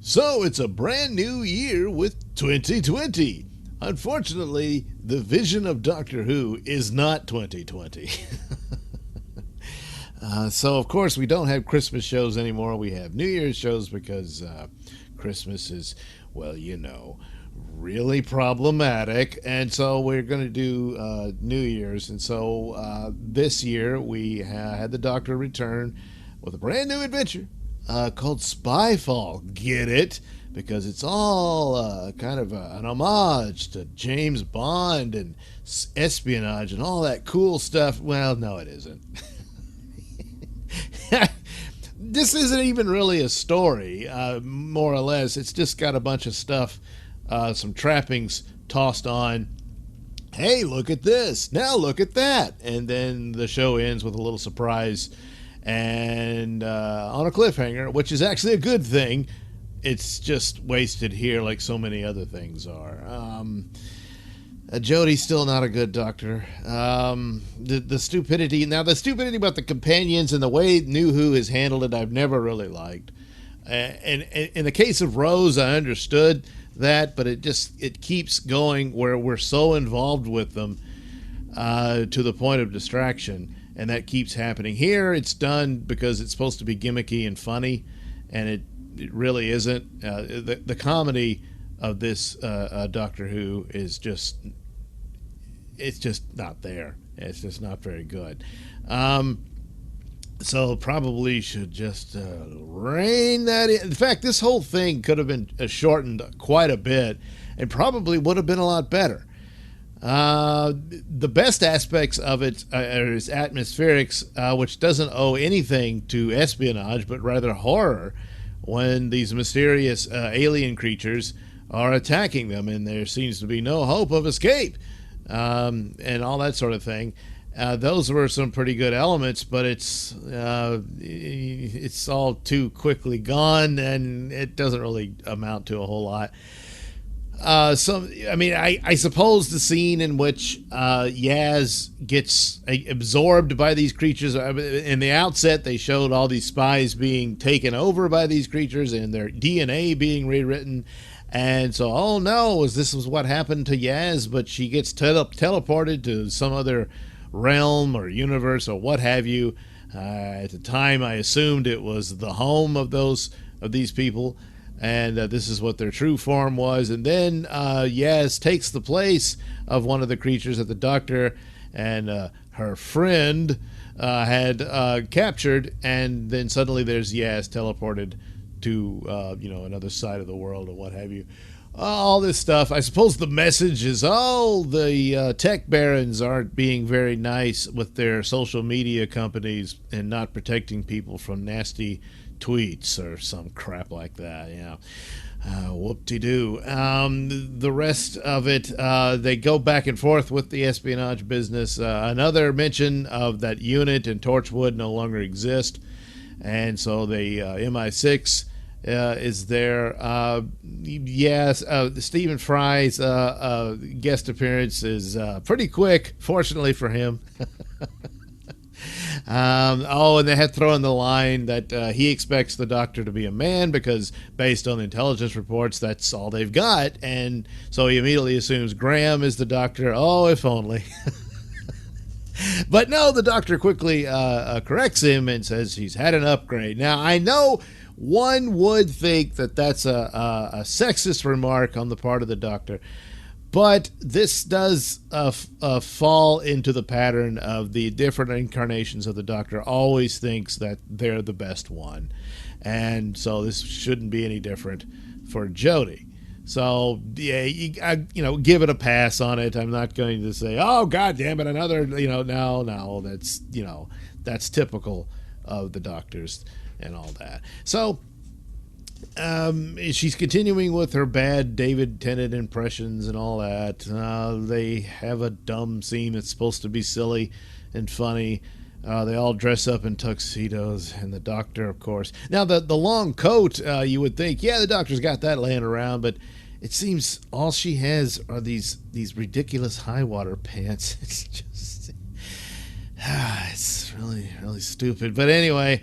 So it's a brand new year with 2020. Unfortunately, the vision of Doctor Who is not 2020. So, of course, we don't have Christmas shows anymore. We have New Year's shows because Christmas is, well, really problematic. And so we're going to do New Year's. And so this year we had the Doctor return with a brand new adventure called Spyfall. Get it? Because it's all kind of an homage to James Bond and espionage and all that cool stuff. Well, no, it isn't. This isn't even really a story, more or less. It's just got a bunch of stuff, some trappings tossed on. Hey, look at this. Now look at that. And then the show ends with a little surprise and on a cliffhanger, which is actually a good thing. It's just wasted here like so many other things are. Jodie's still not a good doctor. The stupidity about the companions and the way New Who has handled it, I've never really liked. And in the case of Rose, I understood that, but it keeps going where we're so involved with them to the point of distraction, and that keeps happening. Here, it's done because it's supposed to be gimmicky and funny, and it really isn't. The comedy of this Doctor Who is just not there. It's just not very good. So probably should just rein that in. In fact, this whole thing could have been shortened quite a bit and probably would have been a lot better. The best aspects of it are its atmospherics, which doesn't owe anything to espionage, but rather horror, when these mysterious alien creatures are attacking them and there seems to be no hope of escape, and all that sort of thing. Those were some pretty good elements, but it's all too quickly gone, and it doesn't really amount to a whole lot. I suppose the scene in which Yaz gets absorbed by these creatures, in the outset they showed all these spies being taken over by these creatures and their DNA being rewritten. And so, oh no, this was what happened to Yaz, but she gets teleported to some other realm or universe or what have you. At the time, I assumed it was the home of these people, and this is what their true form was. And then Yaz takes the place of one of the creatures that the Doctor and her friend had captured, and then suddenly there's Yaz teleported to another side of the world or what have you. All this stuff. I suppose the message is, the tech barons aren't being very nice with their social media companies and not protecting people from nasty tweets or some crap like that. Whoop-de-doo. The rest of it, they go back and forth with the espionage business. Another mention of that unit in Torchwood no longer exist, and so the MI6 is there. Yes, Stephen Fry's guest appearance is pretty quick, fortunately for him. And they have thrown the line that he expects the Doctor to be a man because, based on the intelligence reports, that's all they've got. And so he immediately assumes Graham is the Doctor. Oh, if only. But no, the Doctor quickly corrects him and says he's had an upgrade. Now, I know one would think that that's a sexist remark on the part of the Doctor, but this does fall into the pattern of the different incarnations of the Doctor always thinks that they're the best one. And so this shouldn't be any different for Jodie. So, yeah, give it a pass on it. I'm not going to say, oh, God damn it, another, no, that's typical of the Doctors and all that. So, she's continuing with her bad David Tennant impressions and all that. They have a dumb scene that's supposed to be silly and funny. They all dress up in tuxedos, and the Doctor, of course. Now, the long coat, you would think, the Doctor's got that laying around, but it seems all she has are these ridiculous high water pants. It's just, it's really, really stupid. But anyway,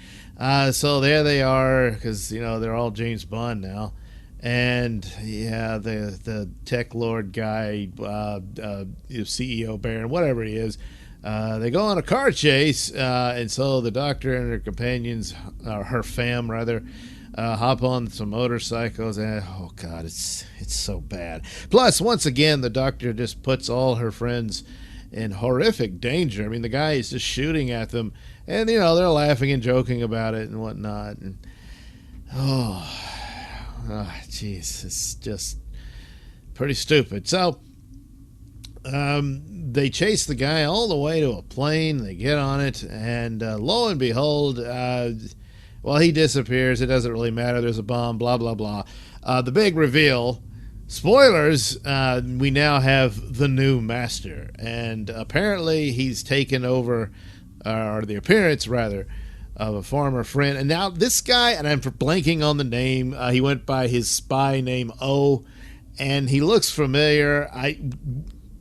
so there they are, because, they're all James Bond now. And yeah, the tech lord guy, CEO Baron, whatever he is, they go on a car chase, and so the doctor and her companions, or her fam rather, hop on some motorcycles, and oh god, it's so bad. Plus, once again, the doctor just puts all her friends in horrific danger. I mean, the guy is just shooting at them, and they're laughing and joking about it and whatnot. And jeez, it's just pretty stupid. So they chase the guy all the way to a plane. They get on it, and lo and behold, he disappears. It doesn't really matter. There's a bomb, blah, blah, blah. The big reveal, spoilers, we now have the new master. And apparently he's taken over, or the appearance, rather, of a former friend. And now this guy, and I'm blanking on the name, he went by his spy name O, and he looks familiar.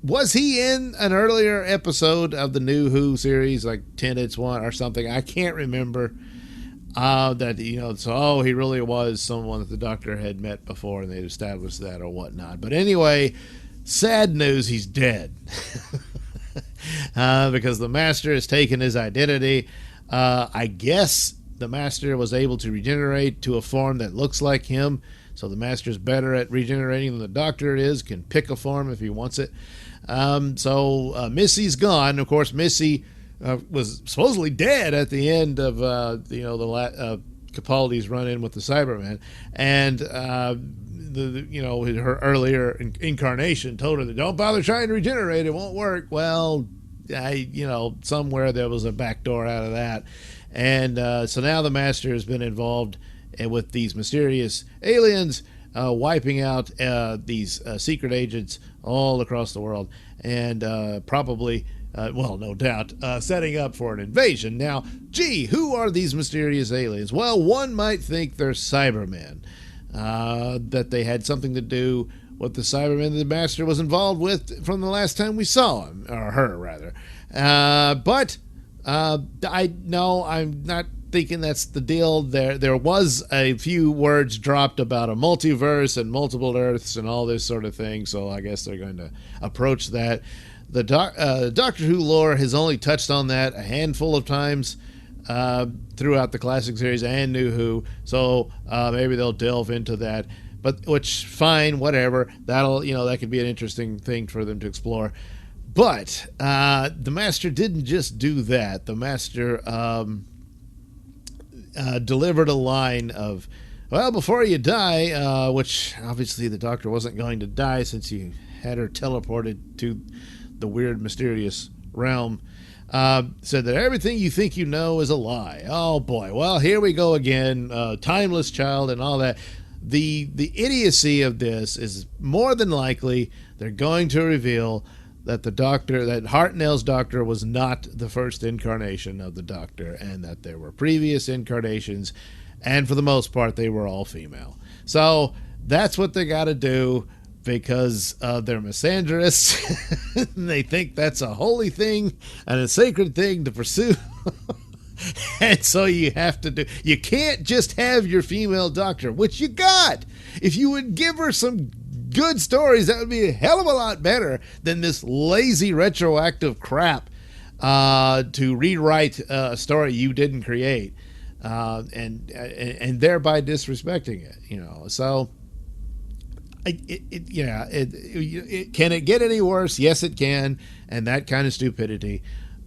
Was he in an earlier episode of the new Who series, like Tenets 1 or something? I can't remember. He really was someone that the doctor had met before, and they'd established that or whatnot. But anyway, sad news, he's dead. Because the master has taken his identity. I guess the master was able to regenerate to a form that looks like him. So the master's better at regenerating than the doctor is, can pick a form if he wants it. So Missy's gone. Of course, Missy was supposedly dead at the end of Capaldi's run-in with the Cybermen, and her earlier incarnation told her that don't bother trying to regenerate, it won't work. Well, somewhere there was a back door out of that, and so now the master has been involved with these mysterious aliens, wiping out these secret agents all across the world, and probably. No doubt, setting up for an invasion. Now, who are these mysterious aliens? Well, one might think they're Cybermen, that they had something to do with the Cybermen the Master was involved with from the last time we saw him, or her, rather. But I'm not thinking that's the deal. There was a few words dropped about a multiverse and multiple Earths and all this sort of thing, so I guess they're going to approach that. The Doctor Who lore has only touched on that a handful of times throughout the classic series and New Who, so maybe they'll delve into that. But fine, whatever. That could be an interesting thing for them to explore. But the Master didn't just do that. The Master delivered a line of, well, before you die, which obviously the Doctor wasn't going to die since he had her teleported to the weird, mysterious realm, said that everything you think you know is a lie. Oh boy, well, here we go again, timeless child and all that. The idiocy of this is more than likely they're going to reveal that that Hartnell's Doctor was not the first incarnation of the Doctor, and that there were previous incarnations, and for the most part they were all female. So that's what they got to do, because they're misandrists. They think that's a holy thing and a sacred thing to pursue. And so you can't just have your female doctor, which you got. If you would give her some good stories, that would be a hell of a lot better than this lazy retroactive crap to rewrite a story you didn't create, and thereby disrespecting it. So. Can it get any worse? Yes, it can, and that kind of stupidity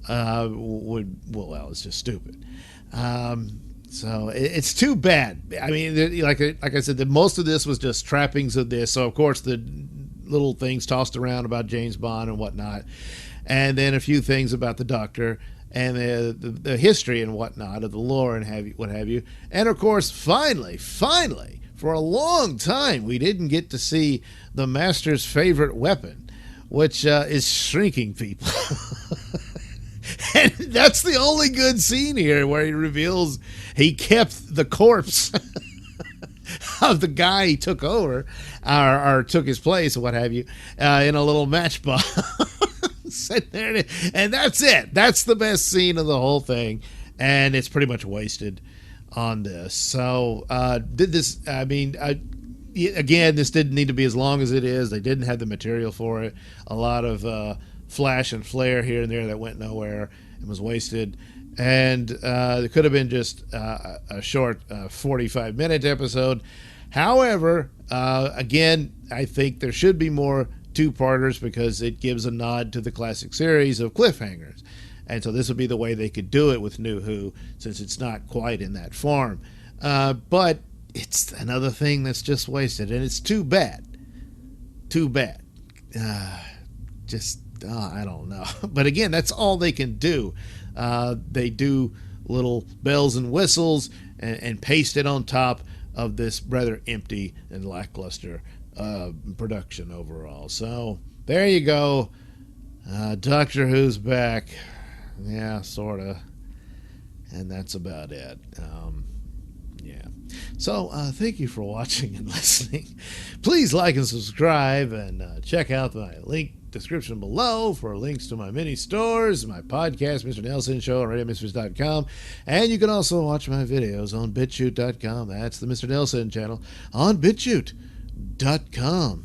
it's just stupid. So it's too bad. I mean, like I said, most of this was just trappings of this. So of course the little things tossed around about James Bond and whatnot, and then a few things about the Doctor and the history and whatnot of the lore and what have you, and of course, finally. For a long time, we didn't get to see the Master's favorite weapon, which is shrinking people. And that's the only good scene here, where he reveals he kept the corpse of the guy he took over, or took his place, or what have you, in a little matchbox. Sitting there, and that's it. That's the best scene of the whole thing, and it's pretty much wasted on this. So again, this didn't need to be as long as it is. They didn't have the material for it. A lot of flash and flare here and there that went nowhere and was wasted. And it could have been just a short 45-minute episode. However, again, I think there should be more two-parters because it gives a nod to the classic series of cliffhangers. And so this would be the way they could do it with New Who, since it's not quite in that form. But it's another thing that's just wasted, and it's too bad. Too bad. I don't know. But again, that's all they can do. They do little bells and whistles and paste it on top of this rather empty and lackluster production overall. So there you go. Doctor Who's back. Yeah, sort of. And that's about it. Yeah. So thank you for watching and listening. Please like and subscribe, and check out my link description below for links to my mini stores, my podcast, Mr Nailsin Show, on RadioMysteries.com. And you can also watch my videos on BitChute.com. That's the Mr Nailsin channel on BitChute.com.